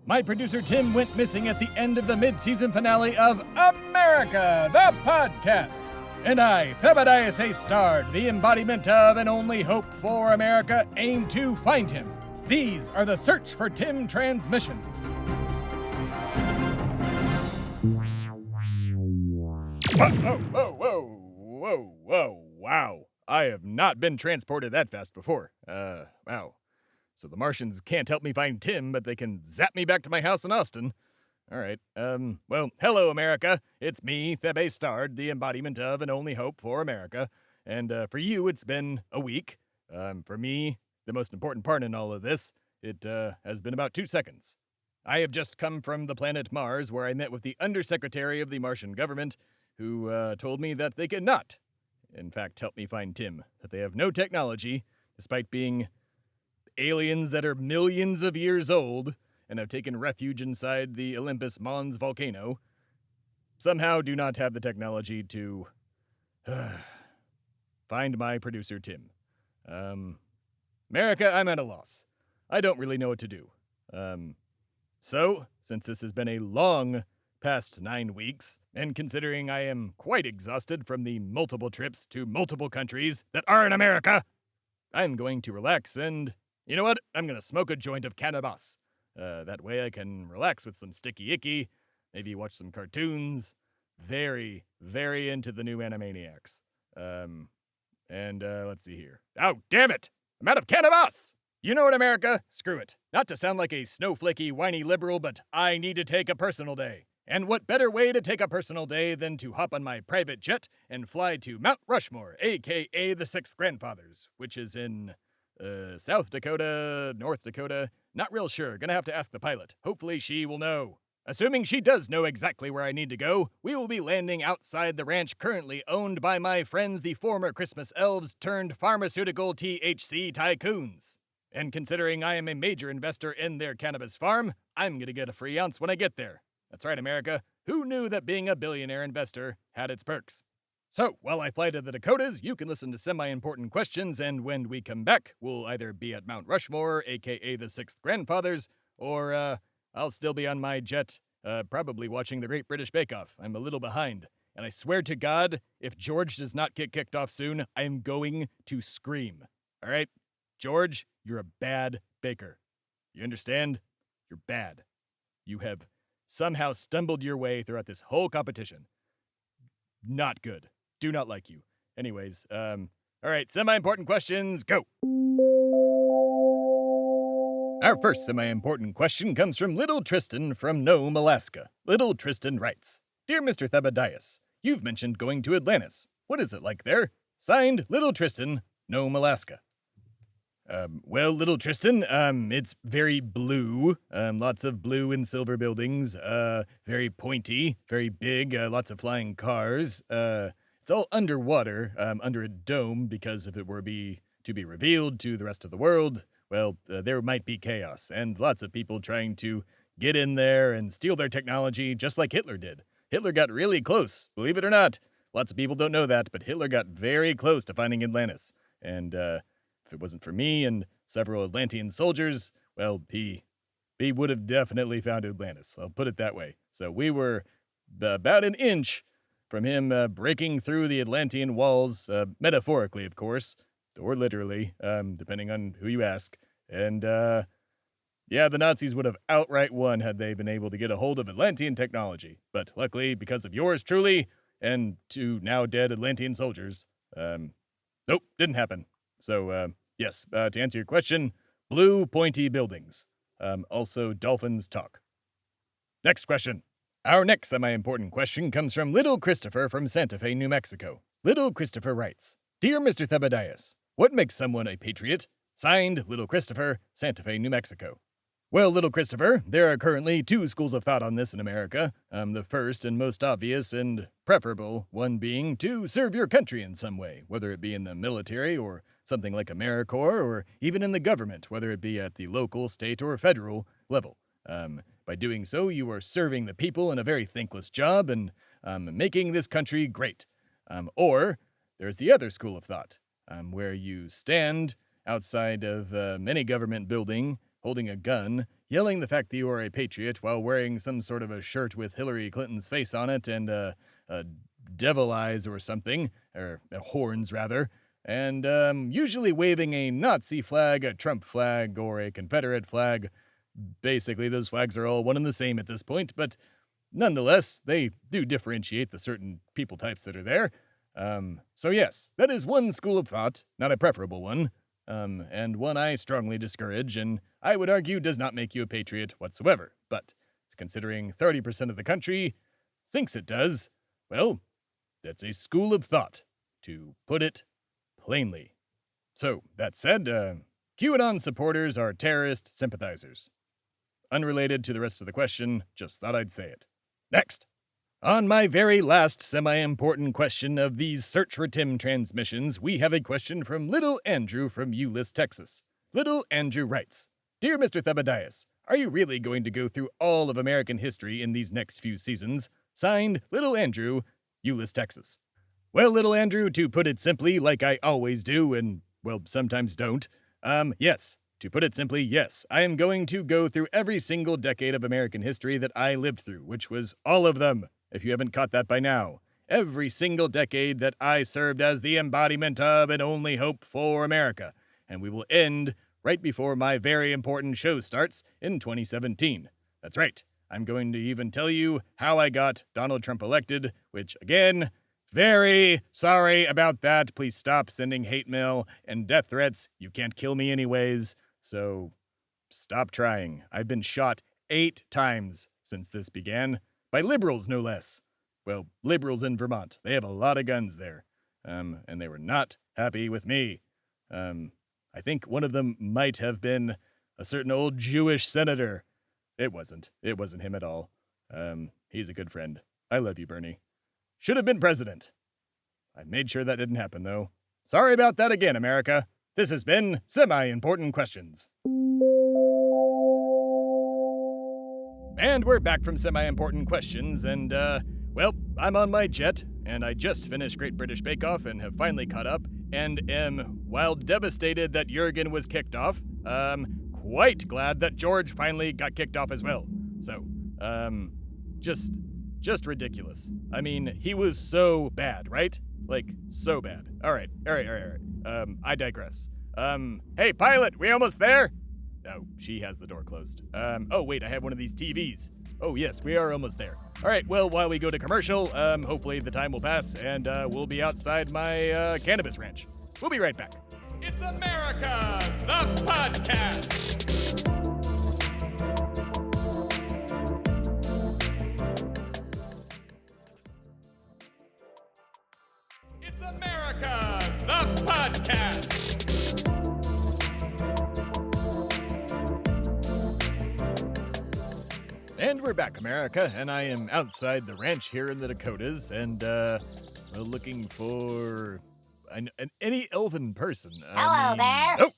My producer Tim went missing at the end of the mid-season finale of America, the podcast. And I, Theb A Stard, the embodiment of and only hope for America, aim to find him. These are the Search for Tim transmissions. Whoa, wow. I have not been transported that fast before. Wow. So the Martians can't help me find Tim, but they can zap me back to my house in Austin. All right. Well, hello, America. It's me, Theb A Stard, the embodiment of and only hope for America. And for you, it's been a week. For me, the most important part in all of this, it has been about 2 seconds. I have just come from the planet Mars, where I met with the Undersecretary of the Martian government, who told me that they cannot, in fact, help me find Tim, that they have no technology, despite being aliens that are millions of years old and have taken refuge inside the Olympus Mons volcano, somehow do not have the technology to find my producer Tim. America, I'm at a loss. I don't really know what to do. So, since this has been a long past 9 weeks, and considering I am quite exhausted from the multiple trips to multiple countries that aren't America, I'm going to relax and, you know what? I'm going to smoke a joint of Cannabis. That way I can relax with some sticky icky, maybe watch some cartoons. Very, very into the new Animaniacs. Let's see here. Oh, damn it! I'm out of Cannabis! You know what, America? Screw it. Not to sound like a snowflakey, whiny liberal, but I need to take a personal day. And what better way to take a personal day than to hop on my private jet and fly to Mount Rushmore, a.k.a. the Sixth Grandfathers, which is in South Dakota, North Dakota. Not real sure. Gonna have to ask the pilot. Hopefully she will know. Assuming she does know exactly where I need to go, we will be landing outside the ranch currently owned by my friends, the former Christmas elves turned pharmaceutical THC tycoons. And considering I am a major investor in their cannabis farm, I'm gonna get a free ounce when I get there. That's right, America. Who knew that being a billionaire investor had its perks? So, while I fly to the Dakotas, you can listen to semi-important questions, and when we come back, we'll either be at Mount Rushmore, aka the Sixth Grandfathers, or, I'll still be on my jet, probably watching the Great British Bake Off. I'm a little behind. And I swear to God, if George does not get kicked off soon, I'm going to scream. All right? George, you're a bad baker. You understand? You're bad. You have somehow stumbled your way throughout this whole competition. Not good. Do not like you. Anyways, all right, semi-important questions, go! Our first semi-important question comes from Little Tristan from Nome, Alaska. Little Tristan writes, Dear Mr. Thebadias, you've mentioned going to Atlantis. What is it like there? Signed, Little Tristan, Nome, Alaska. Well, Little Tristan, it's very blue, lots of blue and silver buildings, very pointy, very big, lots of flying cars, it's all underwater, under a dome, because if it were to be revealed to the rest of the world, well, there might be chaos, and lots of people trying to get in there and steal their technology, just like Hitler did. Hitler got really close, believe it or not. Lots of people don't know that, but Hitler got very close to finding Atlantis, and, if it wasn't for me and several Atlantean soldiers, well, he would have definitely found Atlantis. I'll put it that way. So we were about an inch from him breaking through the Atlantean walls, metaphorically, of course, or literally, depending on who you ask. And, yeah, the Nazis would have outright won had they been able to get a hold of Atlantean technology. But luckily, because of yours truly, and 2 now dead Atlantean soldiers, nope, didn't happen. So, yes, to answer your question, blue pointy buildings. Also, dolphins talk. Next question. Our next semi-important question comes from Little Christopher from Santa Fe, New Mexico. Little Christopher writes, Dear Mr. Thebadias, what makes someone a patriot? Signed, Little Christopher, Santa Fe, New Mexico. Well, Little Christopher, there are currently 2 schools of thought on this in America. The first and most obvious and preferable one being to serve your country in some way, whether it be in the military or something like AmeriCorps, or even in the government, whether it be at the local, state, or federal level. By doing so, you are serving the people in a very thankless job and making this country great. Or there's the other school of thought, where you stand outside of any government building holding a gun, yelling the fact that you are a patriot while wearing some sort of a shirt with Hillary Clinton's face on it and devil eyes or something, or horns rather, and usually waving a Nazi flag, a Trump flag, or a Confederate flag. Basically, those flags are all one and the same at this point, but nonetheless, they do differentiate the certain people types that are there. So yes, that is one school of thought, not a preferable one, and one I strongly discourage, and I would argue does not make you a patriot whatsoever. But considering 30% of the country thinks it does, well, that's a school of thought, to put it plainly. So, that said, QAnon supporters are terrorist sympathizers. Unrelated to the rest of the question, just thought I'd say it. Next! On my very last semi-important question of these Search for Tim transmissions, we have a question from Little Andrew from Euless, Texas. Little Andrew writes, Dear Mr. Thebadias, are you really going to go through all of American history in these next few seasons? Signed, Little Andrew, Euless, Texas. Well, Little Andrew, to put it simply, like I always do, and, well, sometimes don't, yes. To put it simply, yes, I am going to go through every single decade of American history that I lived through, which was all of them, if you haven't caught that by now. Every single decade that I served as the embodiment of and only hope for America. And we will end right before my very important show starts in 2017. That's right. I'm going to even tell you how I got Donald Trump elected, which, again, very sorry about that. Please stop sending hate mail and death threats. You can't kill me anyways, so stop trying. I've been shot 8 times since this began, by liberals no less. Well, liberals in Vermont. They have a lot of guns there, and they were not happy with me. I think one of them might have been a certain old Jewish senator. It wasn't him at all. He's a good friend. I love you, Bernie. Should have been president. I made sure that didn't happen, though. Sorry about that again, America. This has been Semi-Important Questions. And we're back from Semi-Important Questions, and, well, I'm on my jet, and I just finished Great British Bake Off and have finally caught up, and am, while devastated that Jurgen was kicked off, quite glad that George finally got kicked off as well. So, just ridiculous. I mean, he was so bad, right? Like, so bad. All right. I digress. Hey, pilot, we almost there? Oh, she has the door closed. Oh, wait, I have one of these TVs. Oh, yes, we are almost there. All right, well, while we go to commercial, hopefully the time will pass, and we'll be outside my cannabis ranch. We'll be right back. It's America, the podcast! It's America, the podcast! And we're back, America, and I am outside the ranch here in the Dakotas, and, we're looking for any elven person. Hello there. Oh,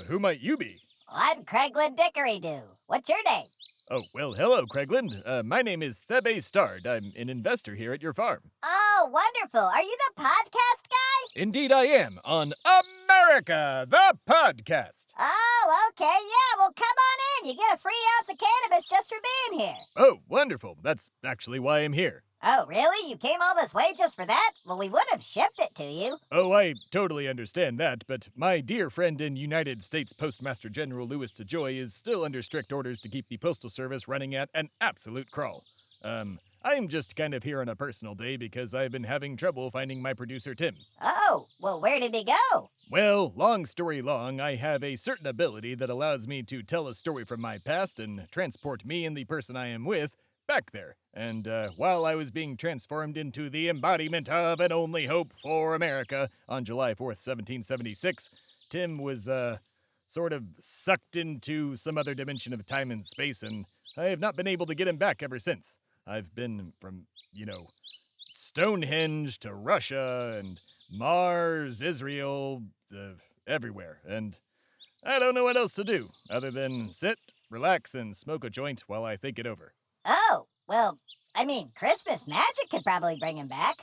who might you be? I'm Craiglin Dickory-Doo. What's your name? Oh, well, hello, Craiglin. My name is Theb A Stard. I'm an investor here at your farm. Oh, wonderful. Are you the podcast guy? Indeed I am, on America, the podcast. Oh, okay. Yeah, well, come on in. You get a free ounce of cannabis just for being here. Oh, wonderful. That's actually why I'm here. Oh, really? You came all this way just for that? Well, we would have shipped it to you. Oh, I totally understand that, but my dear friend in United States Postmaster General Louis DeJoy is still under strict orders to keep the Postal Service running at an absolute crawl. I'm just kind of here on a personal day because I've been having trouble finding my producer, Tim. Oh, well, where did he go? Well, long story long, I have a certain ability that allows me to tell a story from my past and transport me and the person I am with back there. And while I was being transformed into the embodiment of and only hope for America on July 4th, 1776, Tim was sort of sucked into some other dimension of time and space, and I have not been able to get him back ever since. I've been from, Stonehenge to Russia and Mars, Israel, everywhere, and I don't know what else to do other than sit, relax, and smoke a joint while I think it over. Oh, well, I mean, Christmas magic could probably bring him back.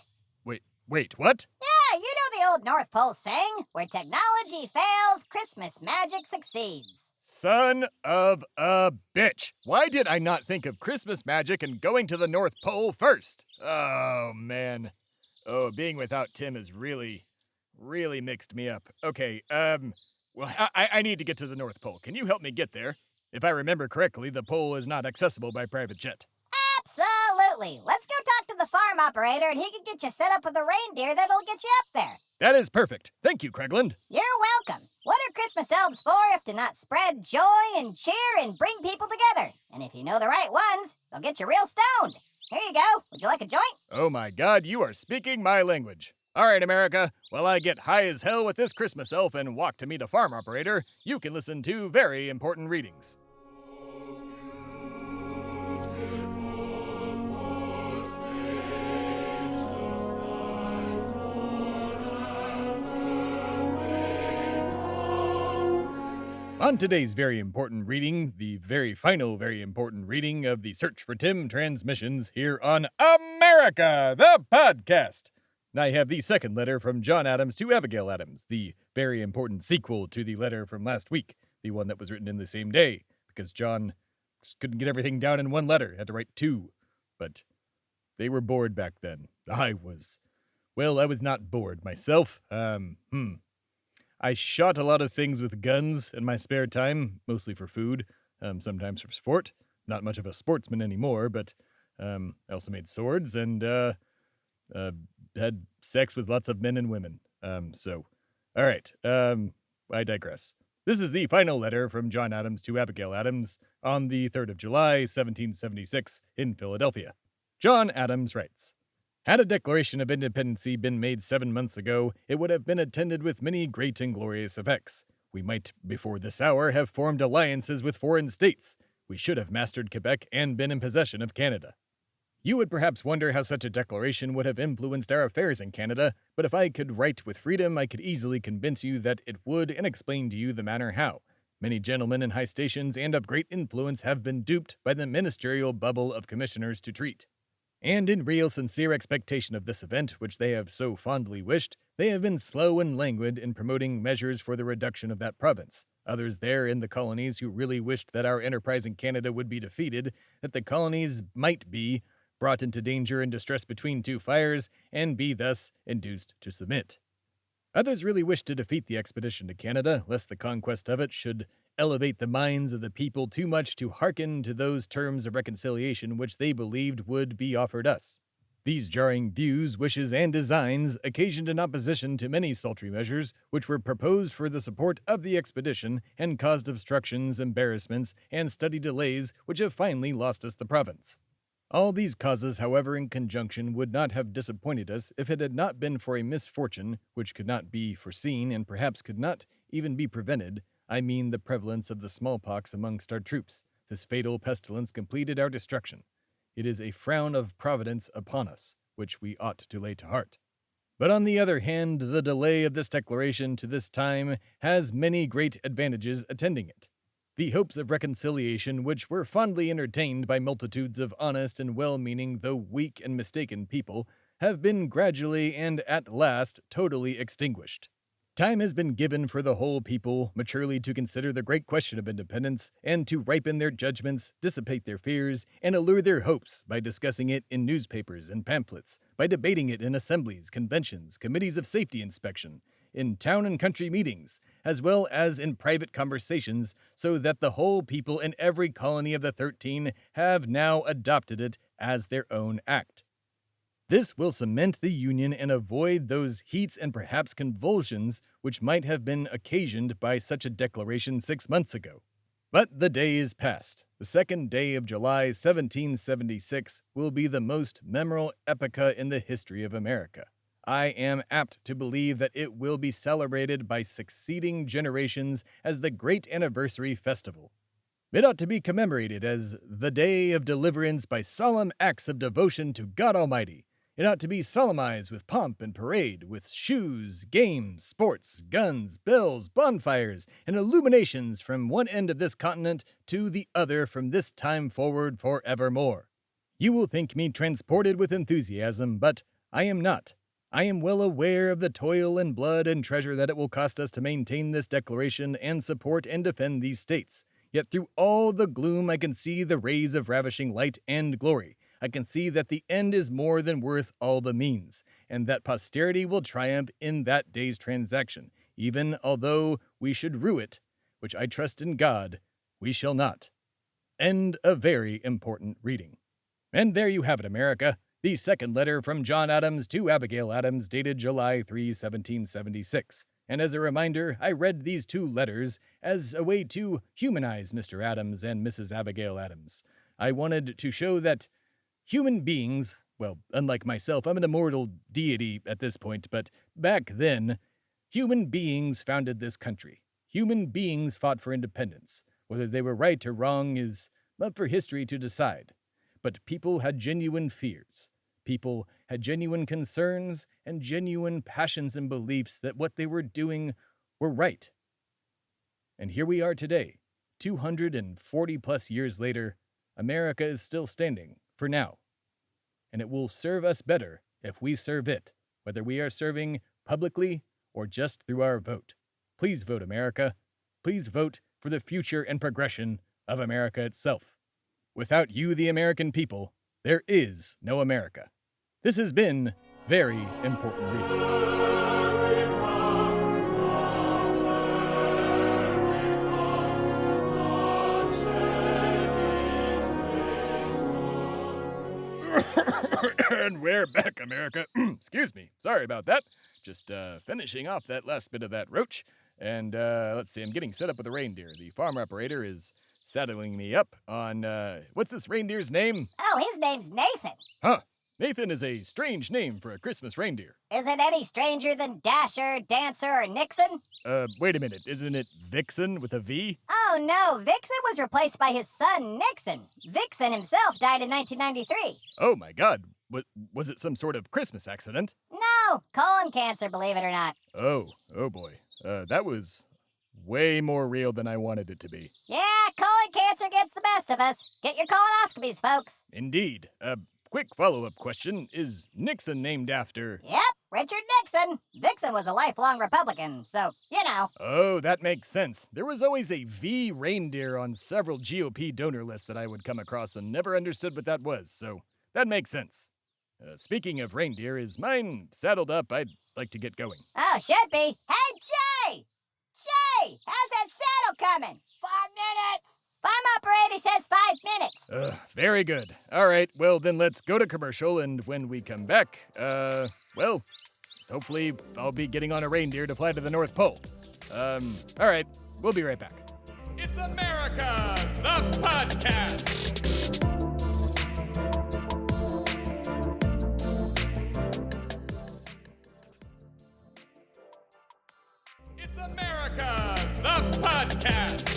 Wait, what? Yeah, you know the old North Pole saying, where technology fails, Christmas magic succeeds. Son of a bitch! Why did I not think of Christmas magic and going to the North Pole first? Oh, man. Oh, being without Tim has really mixed me up. Okay, well, I need to get to the North Pole. Can you help me get there? If I remember correctly, the pole is not accessible by private jet. Absolutely. Let's go talk to the farm operator and he can get you set up with a reindeer that'll get you up there. That is perfect. Thank you, Craigland. You're welcome. What are Christmas elves for if to not spread joy and cheer and bring people together? And if you know the right ones, they'll get you real stoned. Here you go. Would you like a joint? Oh my God, you are speaking my language. All right, America, while I get high as hell with this Christmas elf and walk to meet a farm operator, you can listen to very important readings. On today's very important reading, the very final very important reading of the Search for Tim transmissions here on America, the podcast. And I have the second letter from John Adams to Abigail Adams, the very important sequel to the letter from last week, the one that was written in the same day, because John couldn't get everything down in one letter, had to write two. But they were bored back then. I was not bored myself. I shot a lot of things with guns in my spare time, mostly for food, sometimes for sport. Not much of a sportsman anymore, but I also made swords and had sex with lots of men and women. All right, I digress. This is the final letter from John Adams to Abigail Adams on the 3rd of July, 1776, in Philadelphia. John Adams writes, "Had a Declaration of Independence been made 7 months ago, it would have been attended with many great and glorious effects. We might, before this hour, have formed alliances with foreign states. We should have mastered Quebec and been in possession of Canada. You would perhaps wonder how such a declaration would have influenced our affairs in Canada, but if I could write with freedom, I could easily convince you that it would and explain to you the manner how. Many gentlemen in high stations and of great influence have been duped by the ministerial bubble of commissioners to treat. And in real sincere expectation of this event, which they have so fondly wished, they have been slow and languid in promoting measures for the reduction of that province. Others there in the colonies who really wished that our enterprise in Canada would be defeated, that the colonies might be brought into danger and distress between two fires, and be thus induced to submit. Others really wished to defeat the expedition to Canada, lest the conquest of it should elevate the minds of the people too much to hearken to those terms of reconciliation which they believed would be offered us. These jarring views, wishes, and designs occasioned an opposition to many sultry measures which were proposed for the support of the expedition, and caused obstructions, embarrassments, and steady delays which have finally lost us the province. All these causes, however, in conjunction, would not have disappointed us if it had not been for a misfortune which could not be foreseen and perhaps could not even be prevented. I mean the prevalence of the smallpox amongst our troops. This fatal pestilence completed our destruction. It is a frown of Providence upon us, which we ought to lay to heart. But on the other hand, the delay of this declaration to this time has many great advantages attending it. The hopes of reconciliation, which were fondly entertained by multitudes of honest and well-meaning, though weak and mistaken people, have been gradually and at last totally extinguished. Time has been given for the whole people maturely to consider the great question of independence, and to ripen their judgments, dissipate their fears, and allure their hopes by discussing it in newspapers and pamphlets, by debating it in assemblies, conventions, committees of safety inspection, in town and country meetings, as well as in private conversations, so that the whole people in every colony of the 13 have now adopted it as their own act. This will cement the Union and avoid those heats and perhaps convulsions which might have been occasioned by such a declaration 6 months ago. But the day is past. The 2nd day of July, 1776, will be the most memorable epoch in the history of America. I am apt to believe that it will be celebrated by succeeding generations as the great anniversary festival. It ought to be commemorated as the day of deliverance by solemn acts of devotion to God Almighty. It ought to be solemnized with pomp and parade, with shoes, games, sports, guns, bells, bonfires, and illuminations from one end of this continent to the other from this time forward forevermore. You will think me transported with enthusiasm, but I am not. I am well aware of the toil and blood and treasure that it will cost us to maintain this declaration and support and defend these states. Yet through all the gloom I can see the rays of ravishing light and glory. I can see that the end is more than worth all the means, and that posterity will triumph in that day's transaction, even although we should rue it, which I trust in God we shall not. End of very important reading. And there you have it, America. The second letter from John Adams to Abigail Adams, dated July 3, 1776. And as a reminder, I read these two letters as a way to humanize Mr. Adams and Mrs. Abigail Adams. I wanted to show that human beings, well, unlike myself, I'm an immortal deity at this point, but back then, human beings founded this country. Human beings fought for independence. Whether they were right or wrong is up for history to decide. But people had genuine fears. People had genuine concerns and genuine passions and beliefs that what they were doing were right. And here we are today, 240 plus years later. America is still standing, for now. And it will serve us better if we serve it, whether we are serving publicly or just through our vote. Please vote, America. Please vote for the future and progression of America itself. Without you, the American people, there is no America. This has been Very Important Readings. And we're back, America. Excuse me. Sorry about that. Just finishing off that last bit of that roach. And let's see, I'm getting set up with a reindeer. The farm operator is saddling me up on, what's this reindeer's name? Oh, his name's Nathan. Huh. Nathan is a strange name for a Christmas reindeer. Is it any stranger than Dasher, Dancer, or Nixon? Wait a minute. Isn't it Vixen with a V? Oh, no. Vixen was replaced by his son, Nixon. Vixen himself died in 1993. Oh, my God. Was it some sort of Christmas accident? No, colon cancer, believe it or not. Oh boy. That was way more real than I wanted it to be. Yeah, colon cancer gets the best of us. Get your colonoscopies, folks. Indeed. Quick follow-up question. Is Nixon named after... Yep, Richard Nixon. Vixen was a lifelong Republican, so, you know. Oh, that makes sense. There was always a V reindeer on several GOP donor lists that I would come across and never understood what that was, so that makes sense. Speaking of reindeer, is mine saddled up? I'd like to get going. Oh, should be. Hey, Jay! Jay, how's that saddle coming? 5 minutes. Farm operator says 5 minutes. Very good. All right, well, then let's go to commercial, and when we come back, well, hopefully I'll be getting on a reindeer to fly to the North Pole. All right, we'll be right back. It's America, the podcast. It's America, the podcast.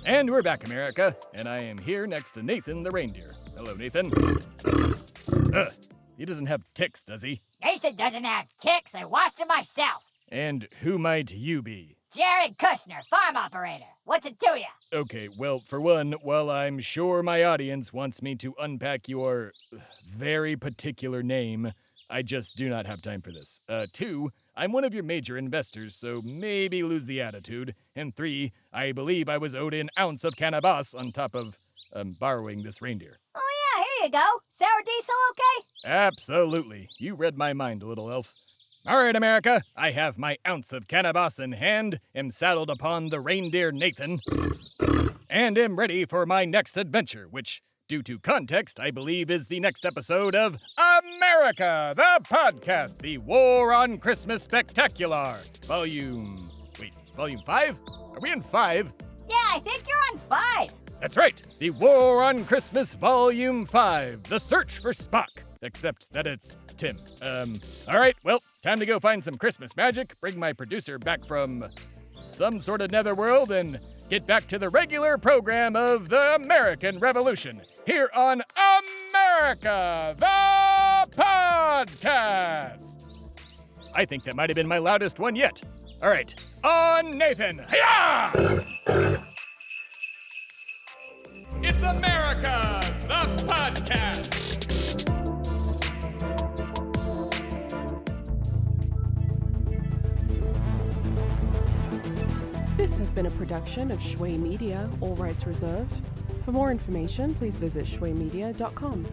And we're back, America, and I am here next to Nathan the reindeer. Hello, Nathan. He doesn't have ticks, does he? Nathan doesn't have ticks. I washed him myself. And who might you be? Jared Kushner, farm operator. What's it to ya? Okay, well, for one, while I'm sure my audience wants me to unpack your very particular name, I just do not have time for this. 2, I'm one of your major investors, so maybe lose the attitude. And 3, I believe I was owed an ounce of cannabis on top of borrowing this reindeer. Oh, yeah, here you go. Sour diesel okay? Absolutely. You read my mind, little elf. All right, America, I have my ounce of cannabis in hand, am saddled upon the reindeer Nathan, and am ready for my next adventure, which, due to context, I believe is the next episode of America, the podcast, the War on Christmas Spectacular, Volume 5? Are we in 5? Yeah, I think you're on 5. That's right, the War on Christmas Volume 5, The Search for Spock, except that it's Tim. All right, well, time to go find some Christmas magic, bring my producer back from some sort of netherworld, and get back to the regular program of the American Revolution, here on America, the podcast. I think that might have been my loudest one yet. All right, on Nathan. Hiya! It's America, the podcast. This has been a production of Shui Media, all rights reserved. For more information, please visit shuimedia.com.